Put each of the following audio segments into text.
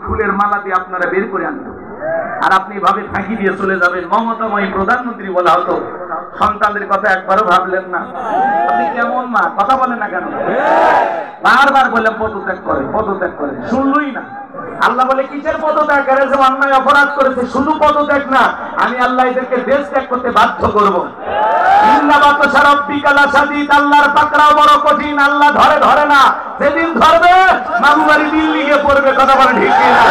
ফুলের মালা দিয়ে আপনারা বের করে আনতো, আর আপনি ভাবে ফাঁকি দিয়ে চলে যাবেন। মমতাময়ী প্রধানমন্ত্রী বলা হতো, সন্তানদের কথা একবারও ভাবলেন না। আপনি কেমন মা, কথা বলেন না কেন? বারবার বললাম পদত্যাগ করে, পদত্যাগ করে, শুনলই না। আল্লাহ বলে কিসের পদত্যাগ? করেছে অন্যায় অপরাধ করেছে, শুধু পদত্যাগ না, আমি আল্লাহ এদেরকে দেশ ত্যাগ করতে বাধ্য করবো। আল্লাহর পাকড়াও বড় কঠিন, আল্লাহ ধরে ধরে না, সেদিন ধরবে মামু বাড়ি দিল্লি গিয়ে পড়বে। কথা বলে ঠিক না?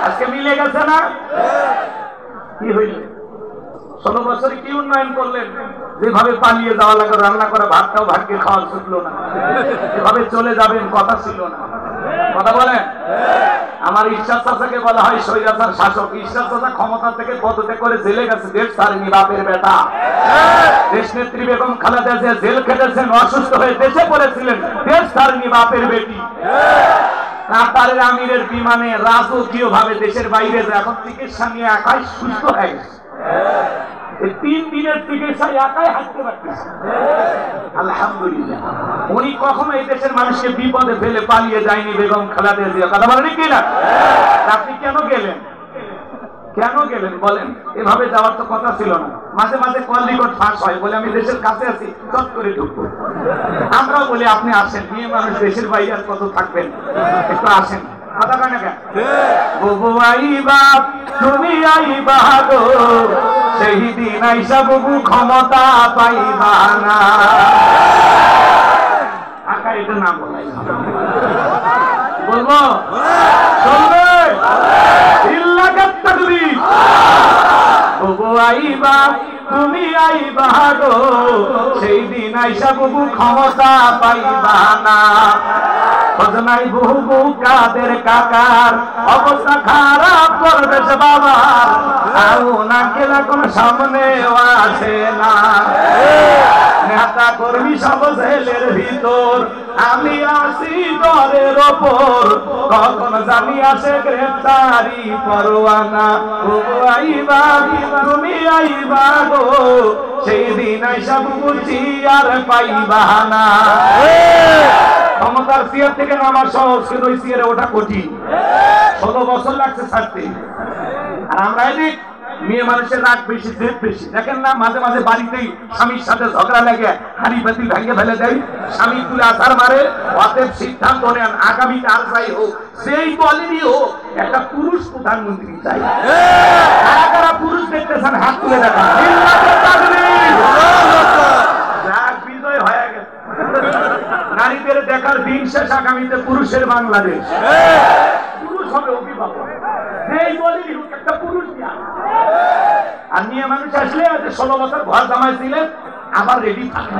আজকে মিলে গেছে না? কি হইল? 16 বছরে কি উন্নয়ন করলেন? যেভাবে পালিয়ে যাওয়া লাগে, রান্না করে ভাতটাও ভাগ্যে খাওয়া ছুটলো না, যেভাবে চলে যাবেন কথা ছিল না। কথা বলেন? আমার ঈশ্বর চাচাকে বলা হয় স্বৈরাচার শাসক। ঈশ্বর চাচা ক্ষমতা থেকে পদত্যাগ করে জেলে গেছে, দেশ ছাড়েনি, বাপের বেটা। দেশ নেত্রী বেগম খালেদা জিয়া জেল খেটেছেন, অসুস্থ হয়ে দেশে পড়েছিলেন, দেশ ছাড়েনি, বাপের বেটি। কাতারের আমিরের বিমানে রাজকীয় ভাবে দেশের বাইরে এখন চিকিৎসা নিয়ে একাই সুস্থ হয়ে গেছে। 3 দিনের চিকিৎসায় একাই হাঁটতে পারতেছে, আলহামদুলিল্লাহ। উনি কখনো এই দেশের মানুষকে বিপদে ফেলে পালিয়ে যায়নি, বেগম খালেদা জিয়া। কথা বলেন কি না? আপনি কেন গেলেন? কেন গেলেন বলেন? এভাবে যাওয়ার তো কথা ছিল না। মাঝে মাঝে কল রেকর্ড ফাঁস হয়, বলে আমি দেশের কাছে আছি, চট করে ঢুকবো। আমরাও বলি আপনি আসেন, মেয়ে মানুষ দেশের বাইরে আর কত থাকবেন, একটু আসেন। কথা কয় না কেন? বুবু আইবা তুমি আইবা গো, সেই দিন আইসা বুবু ক্ষমতা পাইবা না। আকা এটা না বলাই বলবো, চলবে? বুবু আইবা তুমি আইবা গো, সেই দিন আইসা বুবু ক্ষমতা পাইবা না। খোঁজনাই বুবু কাদের কাকার অবস্থা খারাপ করবে সে বাবার, আউ না গেলে কোন সামনেও আসে না। নেতা কর্মী সব জেলের ভিতর, আমি আসি দরের ওপর, কখন জানি আসে গ্রেফতারি পরোয়ানা। বুবু আইবা তুমি আইবা গো, সেই দিন আইসা বুবু চিয়ার পাইবা না। ক্ষমতার চেয়ার থেকে নামা সহজ, কিন্তু ওই চেয়ারে ওঠা কঠিন। 16 বছর লাগছে ছাড়তে। আর আমরা এদিক মেয়ে মানুষের রাগ বেশি, জেদ বেশি। দেখেন না, মাঝে মাঝে বাড়িতেই স্বামীর সাথে ঝগড়া লাগে, হাড়ি বাতি ভেঙে ফেলে দেয়, স্বামী তুলে আসার মারে। অতএব সিদ্ধান্ত নেন, আগামীতে আর যাই হোক, সেই দলেরই হোক, একটা পুরুষ প্রধানমন্ত্রী চাই। কারা কারা পুরুষ দেখতেছেন হাত তুলে দেখান। বিজয় হয়ে গেছে, নারীদের দেখার দিন শেষ। আগামীতে পুরুষের বাংলাদেশ, পুরুষ হবে অভিভাবক, এই দলেরই হোক, একটা পুরুষ দিয়া। আর মেয়ে মানুষ আসলে 16 বছর ঘর জামাই ছিলেন, আবার রেডি থাকে।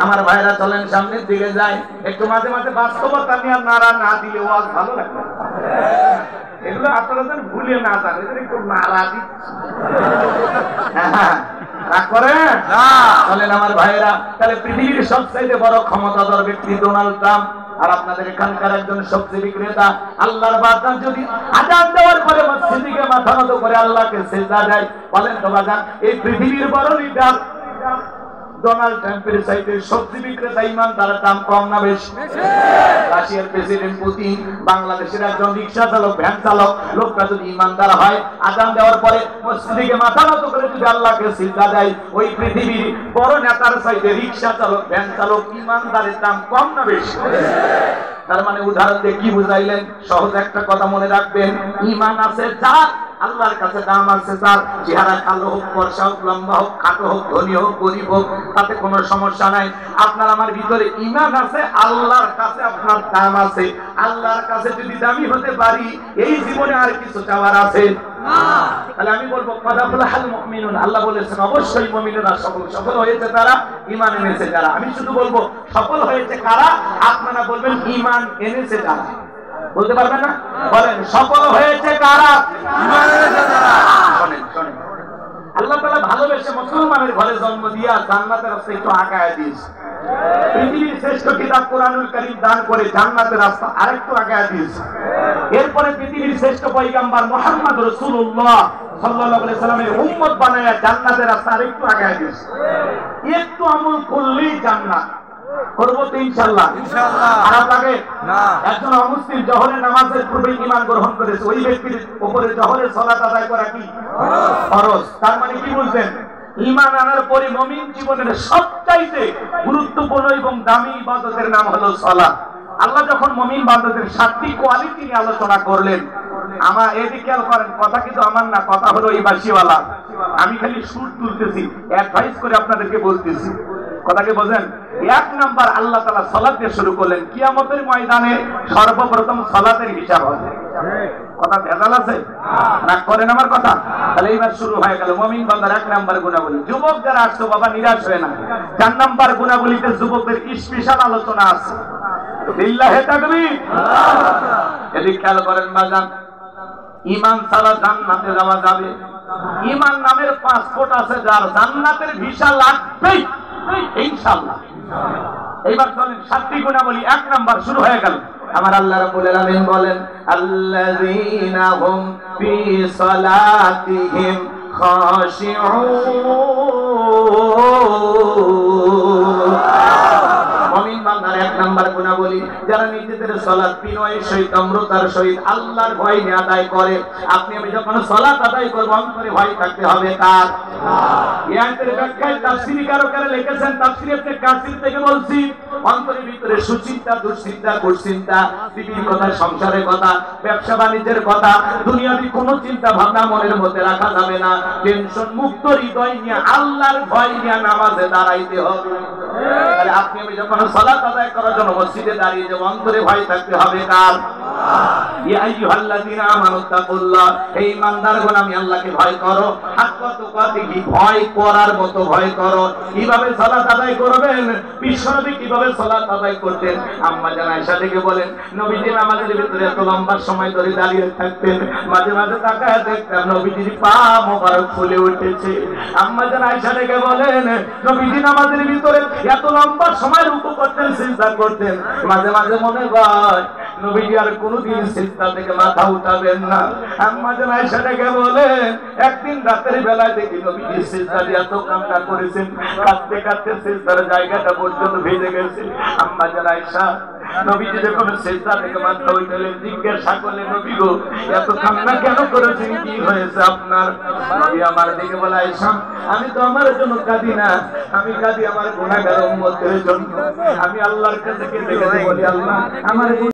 আমার ভাইরা চলেন সামনের দিকে যায়, একটু মাঝে মাঝে বাস্তবতা নিয়ে নাড়া না দিলে ওয়াজ ভালো লাগবে। এগুলো আপনারা যেন ভুলে না যান, এদের একটু নাড়া দিচ্ছে। রাগ করে না? চলেন আমার ভাইরা, তাহলে পৃথিবীর সবচাইতে বড় ক্ষমতাধর ব্যক্তি ডোনাল্ড ট্রাম্প, আর আপনাদের এখানকার একজন সবজি বিক্রেতা। আল্লাহর বান্দা যদি আযান দেওয়ার পরে মসজিদে মাথা নত করে আল্লাহকে সিজদা দেয়, বলেন তো বাজান, এই পৃথিবীর বড় লিডার ডোনাল্ড ট্রাম্পের চাইতে সবজি বিক্রেতা ইমানদারের দাম কম না বেশি? রাশিয়ার প্রেসিডেন্ট পুতিন, বাংলাদেশের একজন রিক্সা চালক, ভ্যান চালক, লোকটা যদি ইমানদার হয়, আযান দেওয়ার পরে মসজিদে মাথা নত করে যদি আল্লাহকে সিজদা দেয়, ওই পৃথিবীর বড় নেতার চাইতে রিক্সা চালক, ভ্যান চালক, ইমানদারের দাম কম না বেশি? তার মানে উদাহরণ দিয়ে কি বুঝাইলেন? সহজ একটা কথা মনে রাখবেন, ঈমান আছে যার, আল্লাহর কাছে দাম আছে যার। চেহারা কালো হোক, ফর্সা হোক, লম্বা হোক, খাটো হোক, ধনী হোক, গরিব হোক, তাতে কোনো সমস্যা নাই। আপনার আমার ভিতরে ঈমান আছে, আল্লাহর কাছে আপনার দাম আছে। আল্লাহর কাছে যদি দামি হতে পারি, এই জীবনে আর কিছু চাওয়ার আছে না। তাহলে আমি বলবো ফাদাফুলাল মুমিনুন, আল্লাহ বলেছেন অবশ্যই মুমিনেরা সফল। সফল হয়েছে তারা ঈমান এনেছে যারা। আমি শুধু বলবো সফল হয়েছে কারা, আপনারা বলবেন ঈমান এনেছে যারা। বলতে পারবেন না? বলেন সফল হয়েছে কারা? ঈমান এনেছে যারা। শুনেন শুনেন, আল্লাহ তাআলা ভালোবেসে মুসলমানের ঘরে জন্ম দিয়া জান্নাতের রাস্তা একটু আগায় দিয়েছে। পৃথিবীর শ্রেষ্ঠ কিতাব কোরআনুল কারীম দান করে জান্নাতের রাস্তা আরেকটু আগায় দিয়েছে। এরপরে পৃথিবীর শ্রেষ্ঠ পয়গম্বর মুহাম্মদ রাসূলুল্লাহ সাল্লাল্লাহু আলাইহি সাল্লামের উম্মত বানায়া জান্নাতের রাস্তা আরেকটু আগায় দিয়েছে। একটু আমল করলেই জান্নাত। করবো তো ইনশাআল্লাহ। খারাপ লাগে না। একজন অমুসলিম জোহরের নামাজের পূর্বে ঈমান গ্রহণ করেছে, ওই ব্যক্তির উপরে জোহরের সালাত আদায় করা কি ফরজ। তার মানে কি বুঝলেন? ঈমান আনার পরে মুমিন জীবনের সবচাইতে গুরুত্বপূর্ণ এবং দামি ইবাদতের নাম হলো সালাত। আল্লাহ যখন মুমিন বান্দাদের 7টি কোয়ালিটি নিয়ে আলোচনা করলেন, আমার এদিকে খেয়াল করেন, কথা কিন্তু আমার না, কথা হলো এই বাসিওয়ালা। আমি খালি সুর তুলতেছি, অ্যাডভাইস করে আপনাদেরকে বলতেছি, কথাকে বোঝেন। 1 নাম্বার আল্লাহ তাআলা সালাত দিয়ে শুরু করলেন। কিয়ামতের ময়দানে সর্বপ্রথম সালাতের হিসাব হবে। কথা ভেজাল আছে? রাগ করেন আমার কথা? তাহলে এইবার শুরু হয়ে গেল মুমিন বান্দার 1 নাম্বার গুণাবলী। যুবক যারা আসছো বাবা, নিরাশ হয় না। 4 নাম্বার গুণাবলীতে যুবকদের স্পেশাল আলোচনা আছে। লিল্লাহি তাকবীর। এদিকে খেয়াল করেন বাজান, ঈমান ছাড়া জান্নাতে যাওয়া যাবে? ঈমান নামের পাসপোর্ট আছে যার, জান্নাতের ভিসা লাগবেই ইনশাআল্লাহ। এইবার চলেন 7টি গুণাবলী। 1 নাম্বার শুরু হয়ে গেল। আমার আল্লাহ রাব্বুল আলামিন বলেন, আল্লাযীনা হুম ফি সালাতিহিম খাশিউন। মুমিন বান্দার 1 নাম্বার গুণাবলী, যারা নিজেদের সালাত বিনয়ের সহিত, নম্রতার সহিত, আল্লাহর ভয় নিয়ে আদায় করে। আপনি আমি যখন সালাত আদায় করব, অন্তরে ভয় থাকতে হবে কার? এই আয়াতের ব্যাখ্যায় তাফসীরকাররা লিখেছেন, তাফসীরে ইবনে কাসির থেকে বলছি, অন্তরের ভিতরে সুচিন্তা, দুশ্চিন্তা, কুচিন্তা, বিবির কথা, সংসারের কথা, ব্যবসা বাণিজ্যের কথা, দুনিয়াবি কোনো চিন্তা ভাবনা মনের মধ্যে রাখা যাবে না। টেনশন মুক্ত হৃদয় নিয়ে, আল্লাহর ভয় নিয়ে নামাজে দাঁড়াইতে হবে। তাহলে আপনি আমি যখন সালাত আদায় করার জন্য মসজিদে দাঁড়িয়ে যাব, অন্তরে ভয় থাকতে হবে কার? ইয়া আইয়ুহাল্লাযীনা আমানুত্তাকুল্লাহ, হে ঈমানদারগণ আমি আল্লাহকে ভয় করো। হাক্কা তুকাতিহি, ভয় করার মতো ভয় করো। কিভাবে সালাত আদায় করবেন? বিশ্বনবী কিভাবে সালাত আদায় করতেন? আম্মা জান আয়েশা থেকে বলেন, নবীজি নামাজের ভিতরে এত লম্বা সময় ধরে দাঁড়িয়ে থাকতেন, মাঝে মাঝে তাকায় দেখতাম নবীজির পা মোবারক ফুলে উঠেছে। আম্মা জান আয়েশা থেকে বলেন, নবীজি নামাজের ভিতরে এত লম্বা সময় রুকু করতেন, সিজদা করতেন, মাঝে মাঝে মনে হয় নবীজি আর কোনদিন সিজদা থেকে মাথা উঠাবেন না। আম্মা জান আয়েশা থেকে বলেন, একদিন রাতের বেলায় দেখি নবীজি সিজদা দিয়ে এত কান্না করেছেন, কাঁদতে কাঁদতে সিজদার জায়গাটা পর্যন্ত ভিজে গেছে। আম্মা জান আয়েশা নবীজি যখন সিজদা থেকে মাথা উঠালেন, জিজ্ঞাসা করলেন, নবী গো এত কান্না কেন করেছেন, কি হয়েছে আপনার? নবী আমার দিকে বলে, আয়েশা আমি তো আমার জন্য কাঁদি না, আমি কাঁদি আমার গুনাহগার উম্মতের জন্য। আমি আল্লাহর কাছে কেঁদে কেঁদে বলি, আল্লাহ আমার